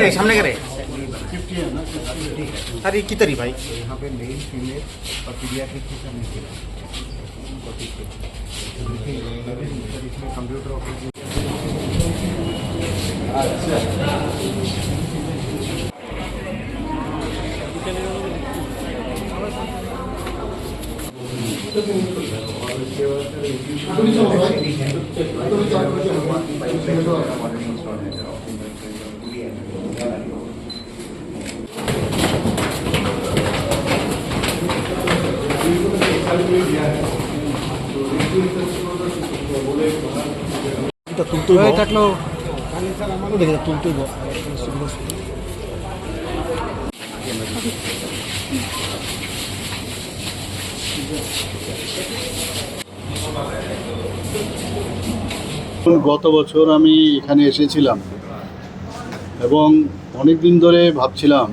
सामने करे अरे की तरी भाई यहाँ पे मेल फीमेल और पीडियाट्रिक की सब इसमें कंप्यूटर ऑपरेशन তুলতে থাকলো দেখে তুলতে গত বছর আমি এখানে এসেছিলাম এবং অনেক দিন ধরে ভাবছিলাম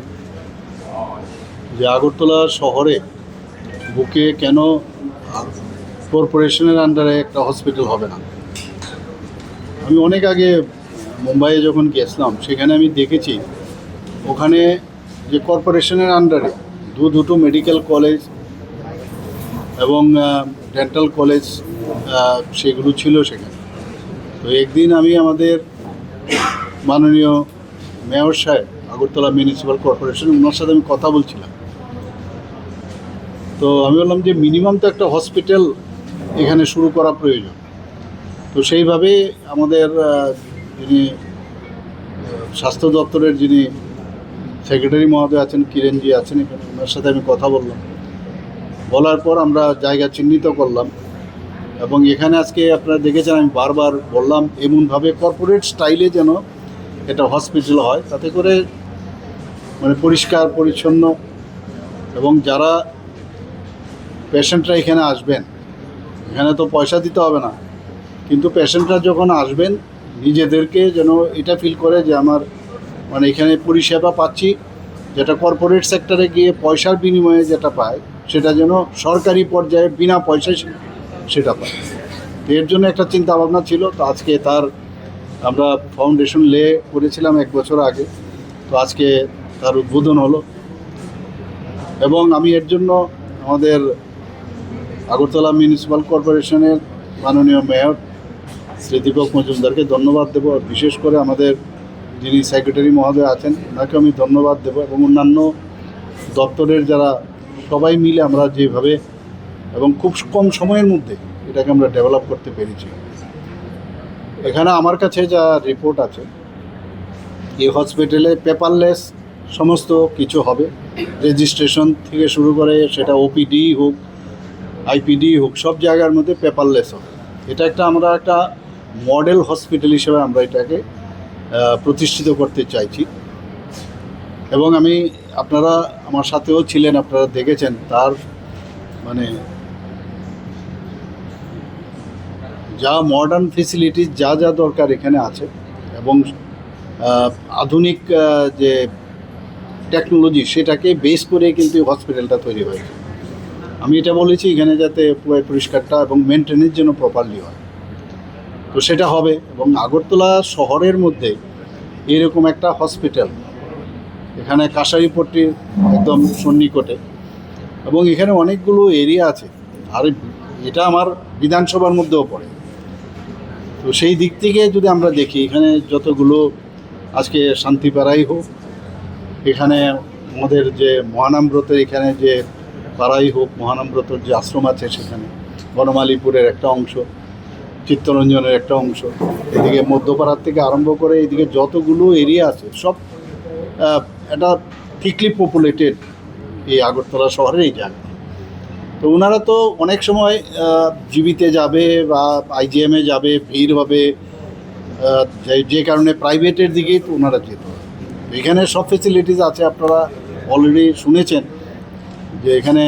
যে আগরতলা শহরে বুকে কেন কর্পোরেশনের আন্ডারে একটা হসপিটাল হবে না। আমি অনেক আগে মুম্বাইয়ে যখন গেছিলাম সেখানে আমি দেখেছি ওখানে যে কর্পোরেশনের আন্ডারে দুটো মেডিকেল কলেজ এবং ডেন্টাল কলেজ সেগুলো ছিল সেখানে। তো একদিন আমি আমাদের মাননীয় মেয়র সাহেব আগরতলা মিউনিসিপ্যাল কর্পোরেশন ওনার সাথে আমি কথা বলছিলাম। তো আমি বললাম যে মিনিমাম তো একটা হসপিটাল এখানে শুরু করা প্রয়োজন। তো সেইভাবে আমাদের যিনি স্বাস্থ্য দপ্তরের যিনি সেক্রেটারি মহোদয় আছেন কিরণজি আছেন এখানে, ওনার সাথে আমি কথা বলার পর আমরা জায়গা চিহ্নিত করলাম এবং এখানে আজকে আপনারা দেখেছেন আমি বারবার বললাম এমনভাবে কর্পোরেট স্টাইলে যেন এটা হসপিটাল হয়, তাতে করে মানে পরিষ্কার পরিচ্ছন্ন এবং যারা পেশেন্টরা এখানে আসবেন এখানে তো পয়সা দিতে হবে না, কিন্তু পেশেন্টরা যখন আসবেন নিজেদেরকে যেন এটা ফিল করে যে আমার মানে এখানে পরিষেবা পাচ্ছি, যেটা কর্পোরেট সেক্টরে গিয়ে পয়সার বিনিময়ে যেটা পায় সেটা যেন সরকারি পর্যায়ে বিনা পয়সায় সেটা পায়। তো এর জন্য একটা চিন্তা ভাবনা ছিল। তো আজকে তার আমরা ফাউন্ডেশন লে করেছিলাম 1 বছর আগে, তো আজকে তার উদ্বোধন হলো এবং আমি এর জন্য আমাদের আগরতলা মিউনিসিপ্যাল কর্পোরেশনের মাননীয় মেয়র শ্রী দীপক মজুমদারকে ধন্যবাদ দেব। বিশেষ করে আমাদের যিনি সেক্রেটারি মহোদয় আছেন ওনাকে আমি ধন্যবাদ দেব এবং অন্যান্য দপ্তরের যারা সবাই মিলে আমরা যেভাবে এবং খুব কম সময়ের মধ্যে এটাকে আমরা ডেভেলপ করতে পেরেছি। এখানে আমার কাছে যা রিপোর্ট আছে এই হসপিটালে পেপারলেস সমস্ত কিছু হবে, রেজিস্ট্রেশন থেকে শুরু করে সেটা ওপিডি হোক আইপিডি হোক সব জায়গার মধ্যে পেপারলেস হবে। এটা আমরা একটা মডেল হসপিটাল হিসেবে আমরা এটাকে প্রতিষ্ঠিত করতে চাইছি এবং আমি আপনারা আমার সাথেও ছিলেন, আপনারা দেখেছেন তার মানে যা মডার্ন ফেসিলিটিস যা দরকার এখানে আছে এবং আধুনিক যে টেকনোলজি সেটাকে বেস করে কিন্তু হসপিটালটা তৈরি হয়েছে। আমি এটা বলেছি এখানে যাতে পরিষ্কারটা এবং মেনটেনেন্স যেন প্রপারলি হয়। তো সেটা হবে। এবং আগরতলা শহরের মধ্যে এরকম একটা হসপিটাল, এখানে কাঁসারিপট্টির একদম সন্নিকটে, এবং এখানে অনেকগুলো এরিয়া আছে, আর এটা আমার বিধানসভার মধ্যেও পড়ে। তো সেই দিক থেকে যদি আমরা দেখি, এখানে যতগুলো আজকে শান্তিপাড়াই হোক, এখানে আমাদের যে মহানামব্রতের এখানে যে পাড়াই হোক, মহানামব্রতর যে আশ্রম আছে সেখানে, বনমালীপুরের একটা অংশ, চিত্তরঞ্জনের একটা অংশ, এদিকে মধ্যপাড়ার থেকে আরম্ভ করে এদিকে যতগুলো এরিয়া আছে সব একটা থিকলি পপুলেটেড এই আগরতলা শহরের এই জায়গা। তো ওনারা তো অনেক সময় জীবিতে যাবে বা আইজিএমে যাবে, ভিড় হবে, যে কারণে প্রাইভেটের দিকেই তো ওনারা যেত। এখানে সব ফেসিলিটিস আছে, আপনারা অলরেডি শুনেছেন যে এখানে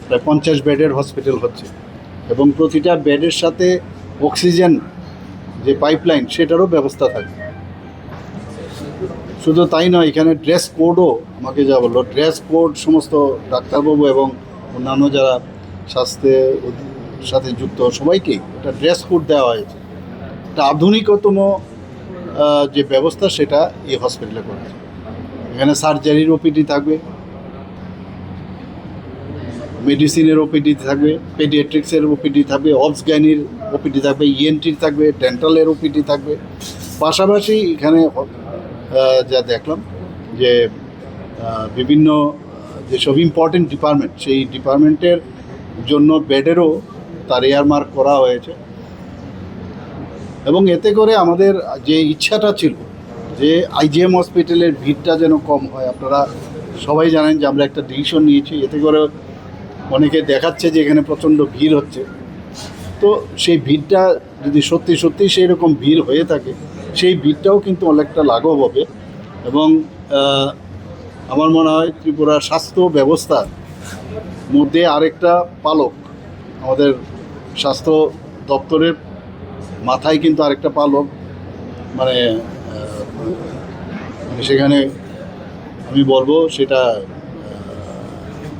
প্রায় 50 বেডের হসপিটাল হচ্ছে, এবং প্রতিটা বেডের সাথে অক্সিজেন যে পাইপলাইন সেটারও ব্যবস্থা থাকে। শুধু তাই নয়, এখানে ড্রেস কোডও, আমাকে যা বললো, ড্রেস কোড সমস্ত ডাক্তারবাবু এবং অন্যান্য যারা স্বাস্থ্যের সাথে যুক্ত সবাইকেই একটা ড্রেস কোড দেওয়া হয়েছে। একটা আধুনিকতম যে ব্যবস্থা সেটা এই হসপিটালে করেছে। এখানে সার্জারির ওপিডি থাকবে, মেডিসিনের ওপিডি থাকবে, পেডিয়াট্রিক্সের ওপিডি থাকবে, অবসগাইনির ওপিডি থাকবে, ইএনটির থাকবে, ডেন্টালের ওপিডি থাকবে। পাশাপাশি এখানে যা দেখলাম যে বিভিন্ন যেসব ইম্পর্টেন্ট ডিপার্টমেন্ট, সেই ডিপার্টমেন্টের জন্য বেডেরও তার এয়ারমার্ক করা হয়েছে। এবং এতে করে আমাদের যে ইচ্ছাটা ছিল যে আইজিএম হসপিটালের ভিড়টা যেন কম হয়, আপনারা সবাই জানেন যে আমরা একটা ডিসিশন নিয়েছি, এতে করে অনেকে দেখাচ্ছে যে এখানে প্রচণ্ড ভিড় হচ্ছে। তো সেই ভিড়টা যদি সত্যি সত্যি সেই রকম ভিড় হয়ে থাকে, সেই ভিড়টাও কিন্তু অনেকটা লাঘব হবে। এবং আমার মনে হয় ত্রিপুরা স্বাস্থ্য ব্যবস্থার মধ্যে আরেকটা পালক, আমাদের স্বাস্থ্য দপ্তরের মাথায় কিন্তু আরেকটা পালক, মানে সেখানে আমি বলবো সেটা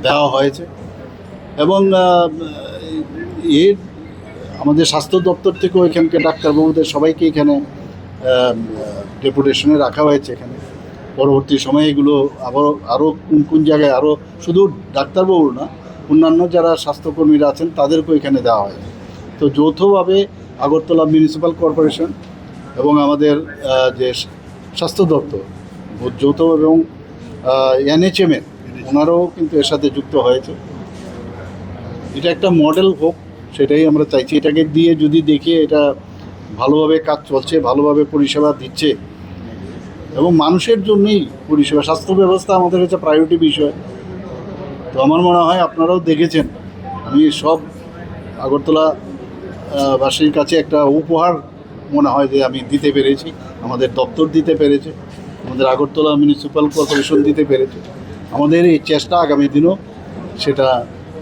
দেওয়া হয়েছে। এবং এর আমাদের স্বাস্থ্য দপ্তর থেকেও এখানকার ডাক্তারবাবুদের সবাইকে এখানে ডেপুটেশনে রাখা হয়েছে। এখানে পরবর্তী সময়ে এগুলো আরও কোন কোন জায়গায়, আরও শুধু ডাক্তারবাবু না, অন্যান্য যারা স্বাস্থ্যকর্মীরা আছেন তাদেরকেও এখানে দেওয়া হয়েছে। তো যৌথভাবে আগরতলা মিউনিসিপ্যাল কর্পোরেশন এবং আমাদের যে স্বাস্থ্য দপ্তর যৌথভাবে, এবং এনএচএমের ওনারাও কিন্তু এর সাথে যুক্ত হয়েছে। এটা একটা মডেল হোক, সেটাই আমরা চাইছি। এটাকে দিয়ে যদি দেখি এটা ভালোভাবে কাজ চলছে, ভালোভাবে পরিষেবা দিচ্ছে, এবং মানুষের জন্যই পরিষেবা, স্বাস্থ্য ব্যবস্থা আমাদের কাছে প্রায়োরিটি বিষয়। তো আমার মনে হয় আপনারাও দেখেছেন, আমি সব আগরতলা বাসীর কাছে একটা উপহার মনে হয় যে আমি দিতে পেরেছি, আমাদের দপ্তর দিতে পেরেছে, আমাদের আগরতলা মিউনিসিপ্যাল কর্পোরেশন দিতে পেরেছে। আমাদের এই চেষ্টা আগামী দিনও সেটা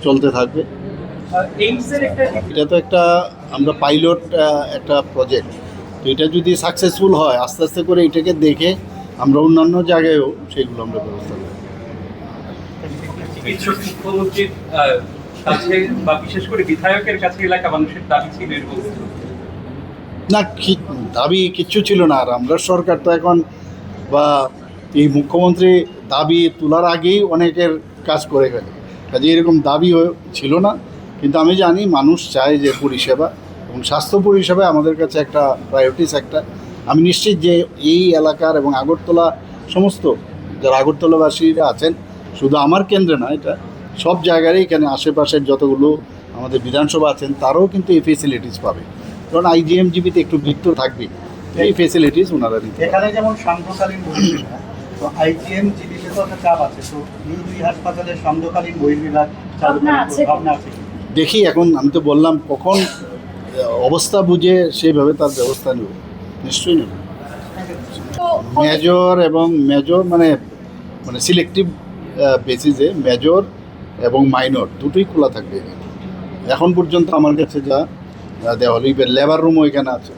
চলতে থাকবে। এটা তো একটা আমরা পাইলট একটা প্রজেক্ট, তো এটা যদি সাকসেসফুল হয়, আস্তে আস্তে করে এটাকে দেখে আমরা অন্যান্য জায়গায়ও সেগুলো আমরা ব্যবস্থা করব। চিকিৎসক মুখ্যমন্ত্রীর কাছে বা বিশেষ করে বিধায়কের কাছে এলাকা মানুষের দাবি ছিল এরকম না, দাবি কিচ্ছু ছিল না। আর আমরা সরকার তো এখন, বা এই মুখ্যমন্ত্রী দাবি তোলার আগেই অনেকের কাজ করে গেছে, কাজে এরকম দাবি ছিল না। কিন্তু আমি জানি মানুষ চায় যে পরিষেবা, এবং স্বাস্থ্য পরিষেবা আমাদের কাছে একটা প্রায়োরিটিস একটা। আমি নিশ্চিত যে এই এলাকার এবং আগরতলা সমস্ত যারা আগরতলাবাসীরা আছেন, শুধু আমার কেন্দ্রে না, এটা সব জায়গারই, এখানে আশেপাশের যতগুলো আমাদের বিধানসভা আছেন তারাও কিন্তু এই ফেসিলিটিস পাবে। কারণ আইজিএম জিবিতে একটু ভিড় তো থাকবেই, এই ফেসিলিটিস ওনারা দিতে। এখানে যেমন সান্ধ্যকালীন বহির্বিভাগ, তো আইজিএম জিবিতে তো একটা চাপ আছে, তো এই দুই হাসপাতালে সান্ধ্যকালীন বহির্বিভাগ চালু করার ভাবনা আছে। দেখি, এখন আমি তো বললাম কখন অবস্থা বুঝে সেইভাবে তার ব্যবস্থা নেব, নিশ্চয়ই নেব। মেজর এবং মেজর মানে সিলেক্টিভ বেসিসে মেজর এবং মাইনর দুটোই খোলা থাকবে। এখন পর্যন্ত আমার কাছে যা দেওয়া হলো, লেবার রুমও এখানে আছে,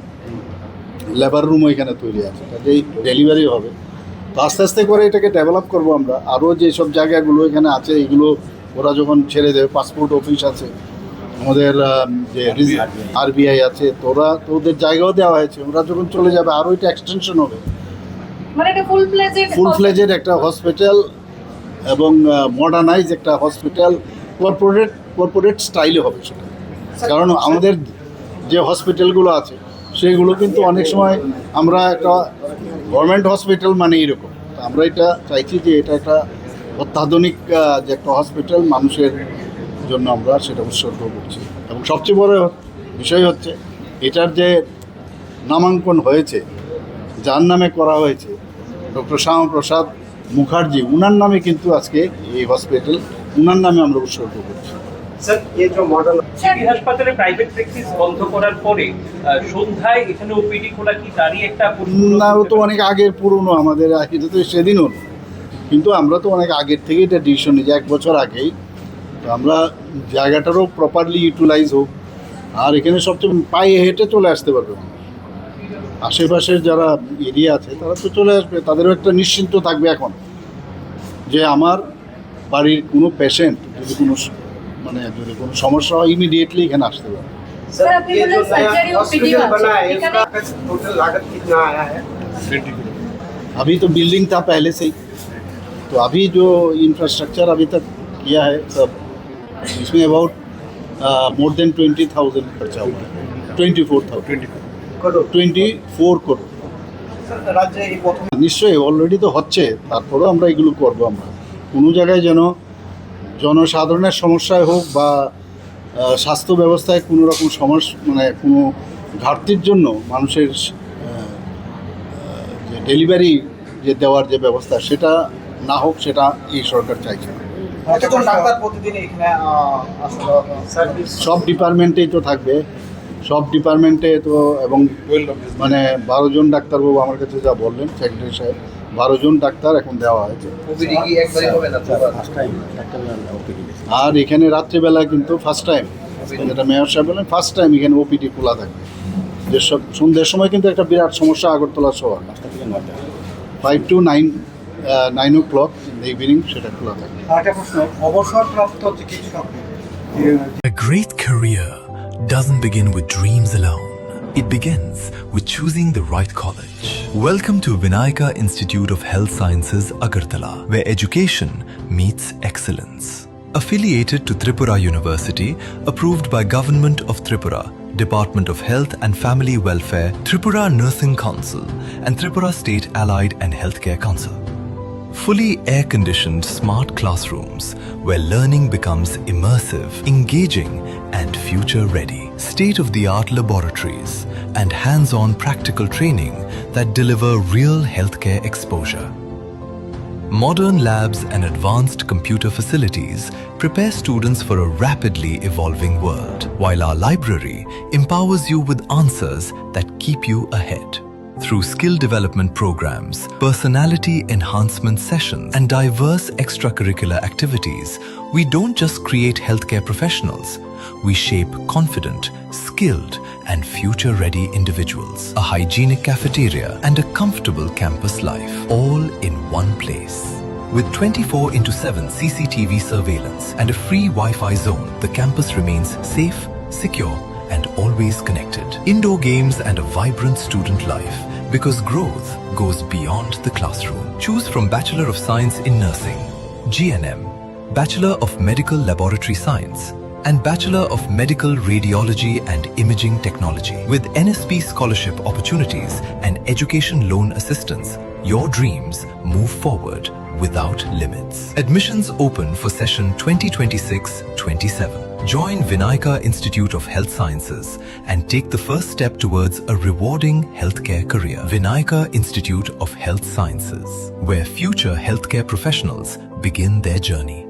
লেবার রুমও এখানে তৈরি আছে, কাজেই ডেলিভারি হবে। তো আস্তে আস্তে করে এটাকে ডেভেলপ করব আমরা। আরও যেসব জায়গাগুলো এখানে আছে, এগুলো ওরা যখন ছেড়ে দেবে, পাসপোর্ট অফিস আছে, আমাদের যে আরবিআই আছে তোরা তো ওদের জায়গাও দেওয়া হয়েছে, ওরা যখন চলে যাবে আরও এটা এক্সটেনশন হবে, মানে এটা ফুল ফ্লেজের একটা হসপিটাল এবং মডার্নাইজ একটা হসপিটাল, কর্পোরেট স্টাইলে হবে সেটা। কারণ আমাদের যে হসপিটালগুলো আছে সেগুলো কিন্তু অনেক সময় আমরা একটা গভর্নমেন্ট হসপিটাল মানে এরকম, আমরা এটা চাইছি যে এটা একটা অত্যাধুনিক যে একটা হসপিটাল মানুষের জন্য আমরা সেটা উৎসর্গ করছি। এবং সবচেয়ে বড় বিষয় হচ্ছে এটার যে নামাঙ্কন হয়েছে, যার নামে করা হয়েছে ডক্টর শ্যামাপ্রসাদ মুখার্জি, উনার নামে কিন্তু আজকে এই হসপিটাল উনার নামে আমরা উৎসর্গ করছি। স্যার এই যে মডেল সিটি হাসপাতালে প্রাইভেট প্র্যাকটিস বন্ধ করার পরে সন্ধ্যায় এখানে ওপিডি খোলা কি তারই একটা না, ও তো অনেক আগের পুরনো, আমাদের এটা তো সেদিন হলো, কিন্তু আমরা তো অনেক আগের থেকে এটা ডিসিশন নিয়েছি, 1 বছর আগেই। তো আমরা জায়গাটারও প্রপারলি ইউটিলাইজ হোক, আর এখানে সবচেয়ে পায়ে হেঁটে চলে আসতে পারবে, আশেপাশের যারা এরিয়া আছে তারা তো চলে আসবে, তাদেরও একটা নিশ্চিন্ত থাকবে এখন যে আমার বাড়ির কোনো পেশেন্ট যদি কোনো সমস্যা হয় ইমিডিয়েটলি এখানে আসতে পারে। सर अभी बोले सर्जरी ओपीडी बना है, एखाने इसका टोटल लागत कितना आया है? अभी तो बिल्डिंग था पहले से ही, तो अभी जो इंफ्रास्ट्रक्चर अभी तक किया है सब, इसमें अबाउट मोर देन 20,000 खर्चा हुआ है, 24,000 24 करोड़। স্যার রাজ্যে এই প্রথম নিশ্চয়ই অলরেডি তো হচ্ছে, তারপরেও আমরা এগুলো করবো। আমরা কোনো জায়গায় যেন জনসাধারণের সমস্যায় হোক বা স্বাস্থ্য ব্যবস্থায় কোনো রকম কোনো ঘাটতির জন্য মানুষের যে ডেলিভারি যে দেওয়ার যে ব্যবস্থা সেটা না হোক, সেটা এই সরকার চাইছে। কতজন ডাক্তার প্রতিদিন এখানে আসলে সার্ভিস সব ডিপার্টমেন্টেই তো থাকবে, সব ডিপার্টমেন্টে তো, এবং 12 জন ডাক্তারবাবু আমার কাছে যা বললেন সেক্রেটারি সাহেব, 12 জন ডাক্তার এখন দেওয়া হয়েছে। আর এখানে রাত্রিবেলা কিন্তু ফার্স্ট টাইম, যেটা মেয়র সাহেব বলেন, ফার্স্ট টাইম এখানে ওপিডি খোলা থাকবে। যে সব সন্ধ্যের সময় কিন্তু একটা বিরাট সমস্যা আগরতলা শহর, 5 to 9 o'clock in the evening সেটা খোলা থাকবে। একটা প্রশ্ন, অবসরপ্রাপ্ত চিকিৎসক A great career doesn't begin with dreams alone. It begins with choosing the right college. Welcome to Vinayaka Institute of Health Sciences, Agartala, where education meets excellence. Affiliated to Tripura University, approved by Government of Tripura, Department of Health and Family Welfare, Tripura Nursing Council, and Tripura State Allied and Healthcare Council. Fully air-conditioned smart classrooms where learning becomes immersive, engaging, and future-ready. State-of-the-art laboratories and hands-on practical training that deliver real healthcare exposure. Modern labs and advanced computer facilities prepare students for a rapidly evolving world, while our library empowers you with answers that keep you ahead. Through skill development programs, personality enhancement sessions, and diverse extracurricular activities, we don't just create healthcare professionals, we shape confident, skilled, and future-ready individuals. A hygienic cafeteria and a comfortable campus life, all in one place. With 24/7 CCTV surveillance and a free Wi-Fi zone, the campus remains safe, secure, and always connected. Indoor games and a vibrant student life, because growth goes beyond the classroom. Choose from Bachelor of Science in Nursing, GNM, Bachelor of Medical Laboratory Science, and Bachelor of Medical Radiology and Imaging Technology. With NSP scholarship opportunities and education loan assistance, your dreams move forward without limits. Admissions open for session 2026-27. Join Vinayaka Institute of Health Sciences and take the first step towards a rewarding healthcare career. Vinayaka Institute of Health Sciences, where future healthcare professionals begin their journey.